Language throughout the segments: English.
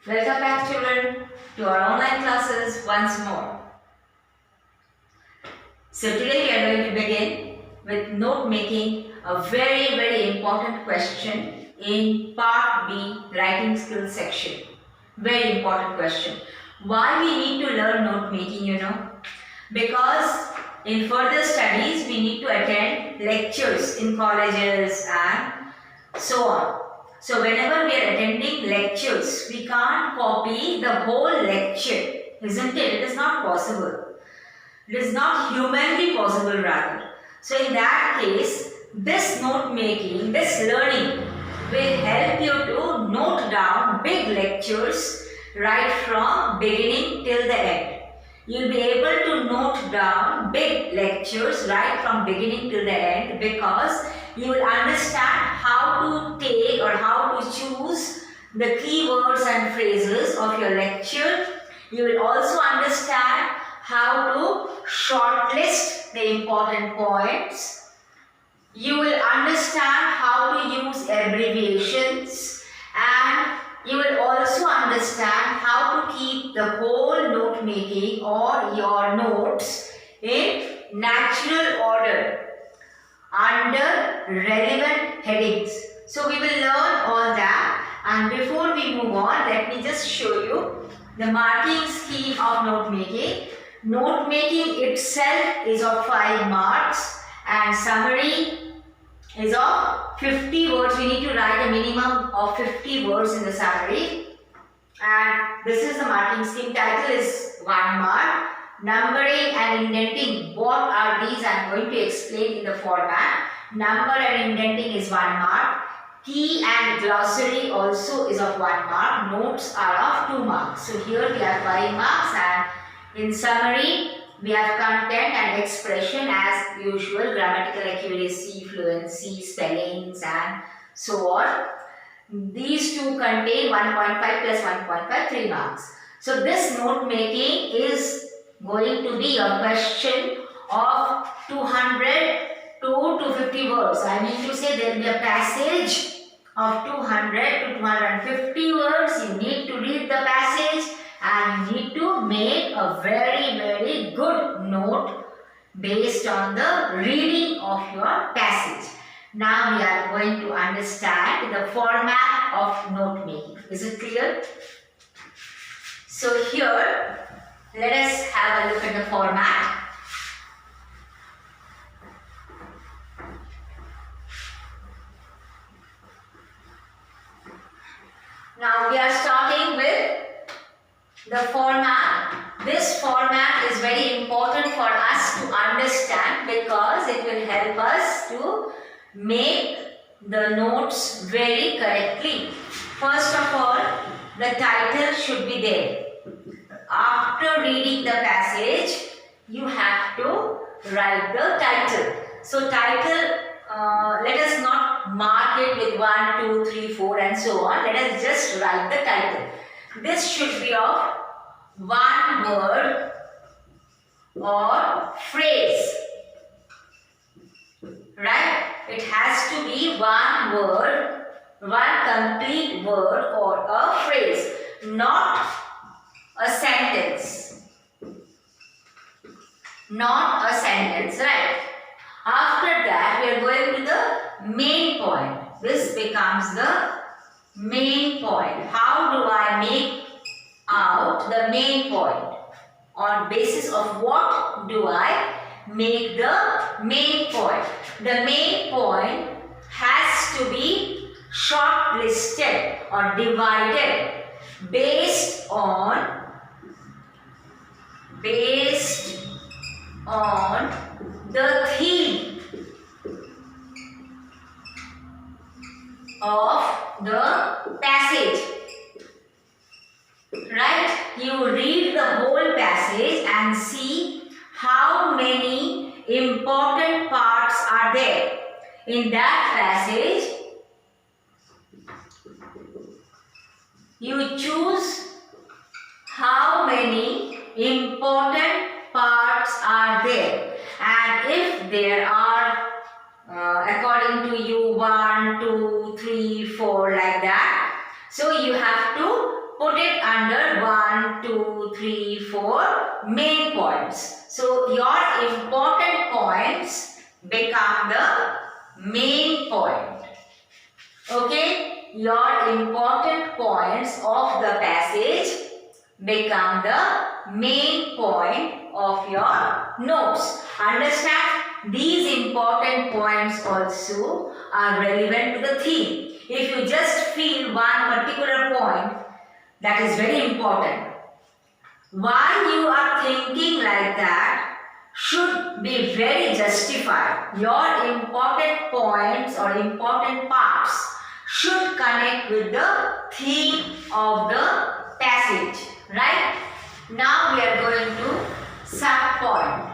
Welcome back, children, to our online classes once more. So today we are going to begin with note making, a very important question in part B, writing skills section. Very important question. Why we need to learn note making, Because in further studies we need to attend lectures in colleges and so on. So whenever we are attending lectures, we can't copy the whole lecture, isn't it? It is not possible. It is not humanly possible rather. So in that case, this note making, this learning will help you to note down big lectures right from beginning till the end. You'll be able to note down big lectures right from beginning till the end because you will understand how to take or how to choose the keywords and phrases of your lecture. You will also understand how to shortlist the important points. You will understand how to use abbreviations, and you will also understand how to keep the whole note making or your notes in natural order under relevant headings. So we will learn all that, and before we move on, let me just show you the marking scheme of note making. Note making itself is of 5 marks and summary is of 50 words. We need to write a minimum of 50 words in the summary, and this is the marking scheme. Title is 1 mark. Numbering and indenting, what are these? I am going to explain in the format. Number and indenting is 1 mark. Key and glossary also is of 1 mark. Notes are of 2 marks. So here we have 5 marks, and in summary we have content and expression as usual, grammatical accuracy, fluency, spellings and so on. These two contain 1.5 plus 1.5, 3 marks. So this note making is going to be a question of 200 to 250 words. I mean to say there will be a passage of 200 to 250 words. You need to read the passage and you need to make a very good note based on the reading of your passage. Now we are going to understand the format of note making. Is it clear? So here, let us have a look at the format. Now we are starting with the format. This format is very important for us to understand because it will help us to make the notes very correctly. First of all, the title should be there. After reading the passage, you have to write the title. So title, let us not mark it with 1, 2, 3, 4 and so on. Let us just write the title. This should be of 1 word or phrase. Right? It has to be 1 word, 1 complete word or a phrase, not a sentence. Not a sentence, right? After that, we are going to the main point. This becomes the main point. How do I make out the main point? On basis of what do I make the main point? The main point has to be shortlisted or divided based on the theme of the passage. Right? You read the whole passage and see how many important parts are there. In that passage, you choose how many important parts are there, and if there are according to you 1, 2, 3, 4 like that, so you have have to put it under 1, 2, 3, 4 main points. So your important points become the main point. Okay, your important points of the passage become the main point of your notes. Understand, these important points also are relevant to the theme. If you just feel one particular point that is very important, why you are thinking like that should be very justified. Your important points or important parts should connect with the theme of the passage, right? Now we are going to sub-point.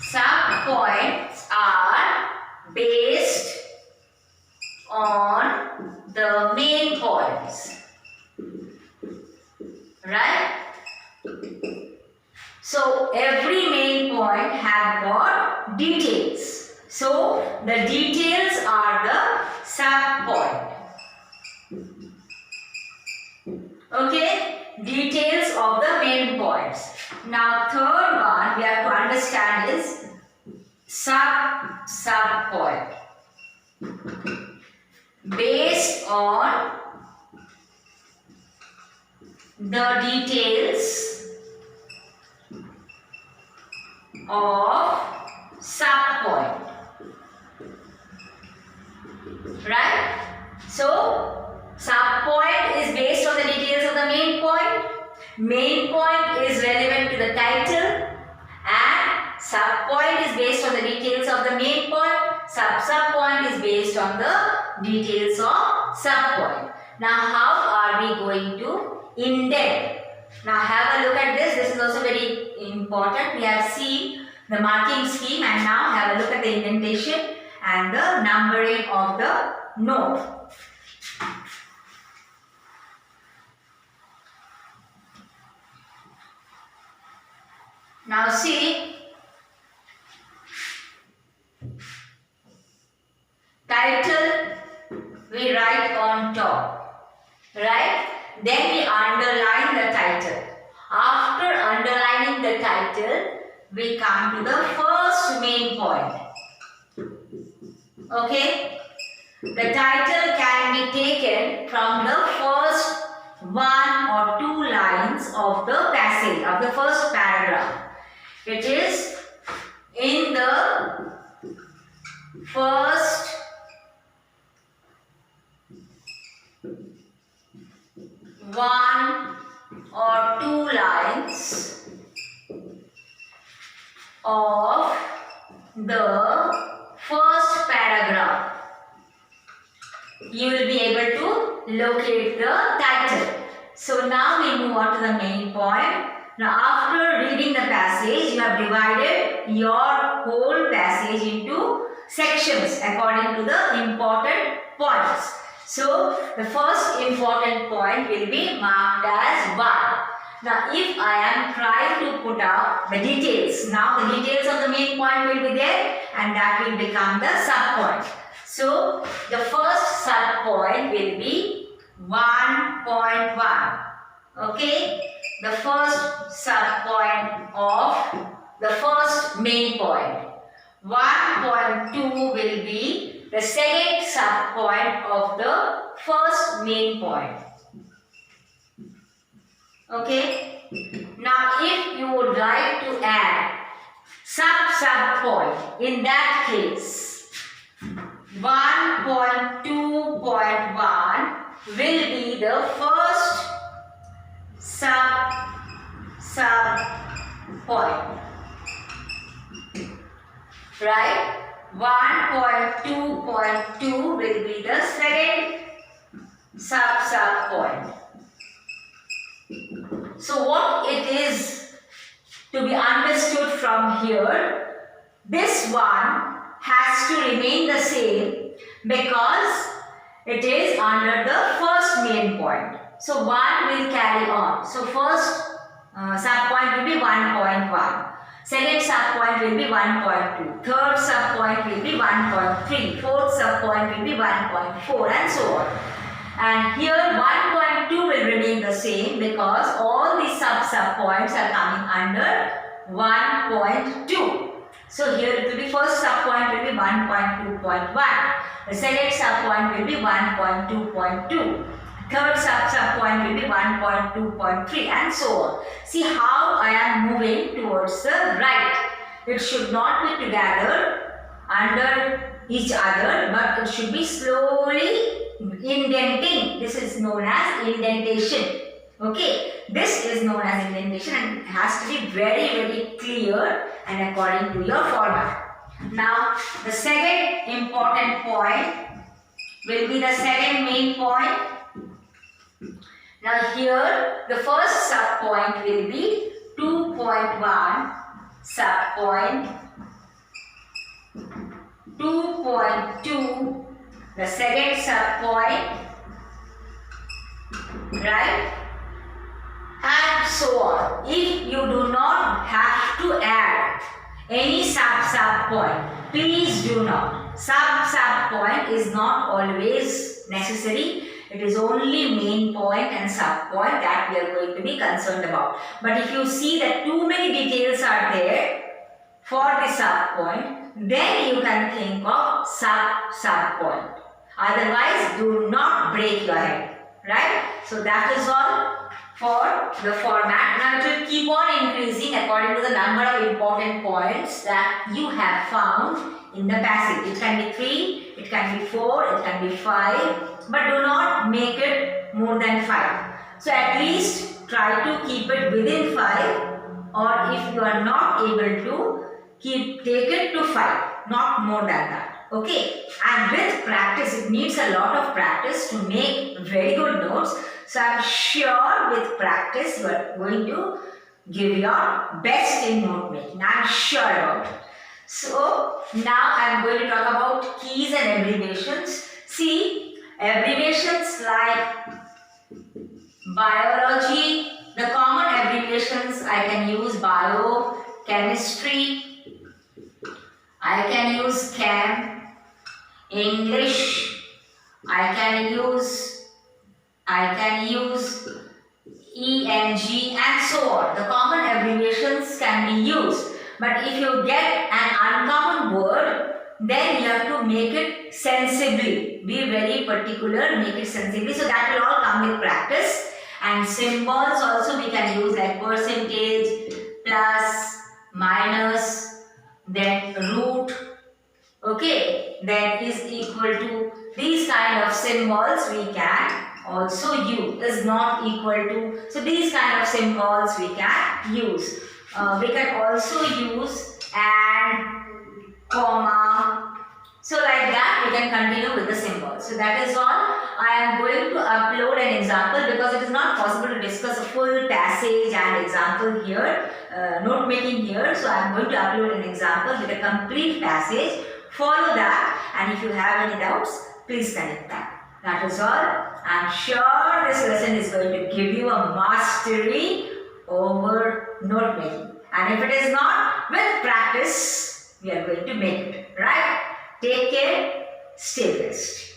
Sub-points are based on the main points, right? So every main point have got details. So the details are the sub-point. Okay, details of the main points. Now third one we have to understand is sub-point. Based on the details of sub-point, right? So sub-point is based on the details of the main point. Main point is relevant to the title, and sub-point is based on the details of the main point. Sub-point is based on the details of sub-point. Now how are we going to indent? Now have a look at this. This is also very important. We have seen the marking scheme, and now have a look at the indentation and the numbering of the note. Now see, title we write on top, right? Then we underline the title. After underlining the title, we come to the first main point. Okay? The title can be taken from the first 1 or 2 lines of the passage, of the first paragraph. It is in the first 1 or 2 lines of the first paragraph. You will be able to locate the title. So now we move on to the main point. Now after reading the passage, you have divided your whole passage into sections according to the important points. So the first important point will be marked as 1. Now if I am trying to put out the details, now the details of the main point will be there, and that will become the sub point. So the first sub point will be 1.1. Okay, the first sub point of the first main point. 1.2 will be the second sub point of the first main point. Okay, now if you would like to add sub point, in that case 1.2.1 will be the first sub point, right? 1.2.2 will be the second sub point. So what it is to be understood from here, this one has to remain the same because it is under the first main point. So 1 will carry on. So first sub point will be 1.1. Second sub point will be 1.2. Third sub point will be 1.3. Fourth sub point will be 1.4, and so on. And here 1.2 will remain the same because all these sub points are coming under 1.2. So here it will be first sub point will be 1.2.1. The second sub point will be 1.2.2. Third sub point will be 1.2.3 and so on. See how I am moving towards the right. It should not be together under each other, but it should be slowly indenting. This is known as indentation. Okay, this is known as indentation and it has to be very, very clear and according to your format. Now, the second important point will be the second main point. Now here, the first sub point will be 2.1, sub point 2.2, the second sub point, right? And so on. If you do not have to add any sub point, please do not. Sub point is not always necessary. It is only main point and sub point that we are going to be concerned about. But if you see that too many details are there for the sub point, then you can think of sub point. Otherwise, do not break your head. Right? So that is all for the format. Now it will keep on increasing according to the number of important points that you have found in the passage. It can be 3, it can be 4, it can be 5, but do not make it more than 5. So at least try to keep it within 5, or if you are not able to, take it to 5, not more than that. Okay, and with practice, it needs a lot of practice to make very good notes. So I am sure with practice you are going to give your best in note making. I am sure about it. So now I am going to talk about keys and abbreviations. See, abbreviations like biology, the common abbreviations I can use bio, chemistry, I can use chem, English, I can use ENG and so on. The common abbreviations can be used. But if you get an uncommon word, then you have to make it sensibly. Be very particular, make it sensibly. So that will all come with practice. And symbols also we can use like percentage, plus, minus, then root. Okay, then is equal to, these kind of symbols we can also use. Is not equal to, so these kind of symbols we can use. We can also use and, comma. So like that we can continue with the symbols. So that is all. I am going to upload an example because it is not possible to discuss a full passage and example here, note making here. So I am going to upload an example with a complete passage. Follow that, and if you have any doubts, please connect that. That is all. I am sure this lesson is going to give you a mastery over note making. And if it is not, with practice, we are going to make it. Right? Take care. Stay blessed.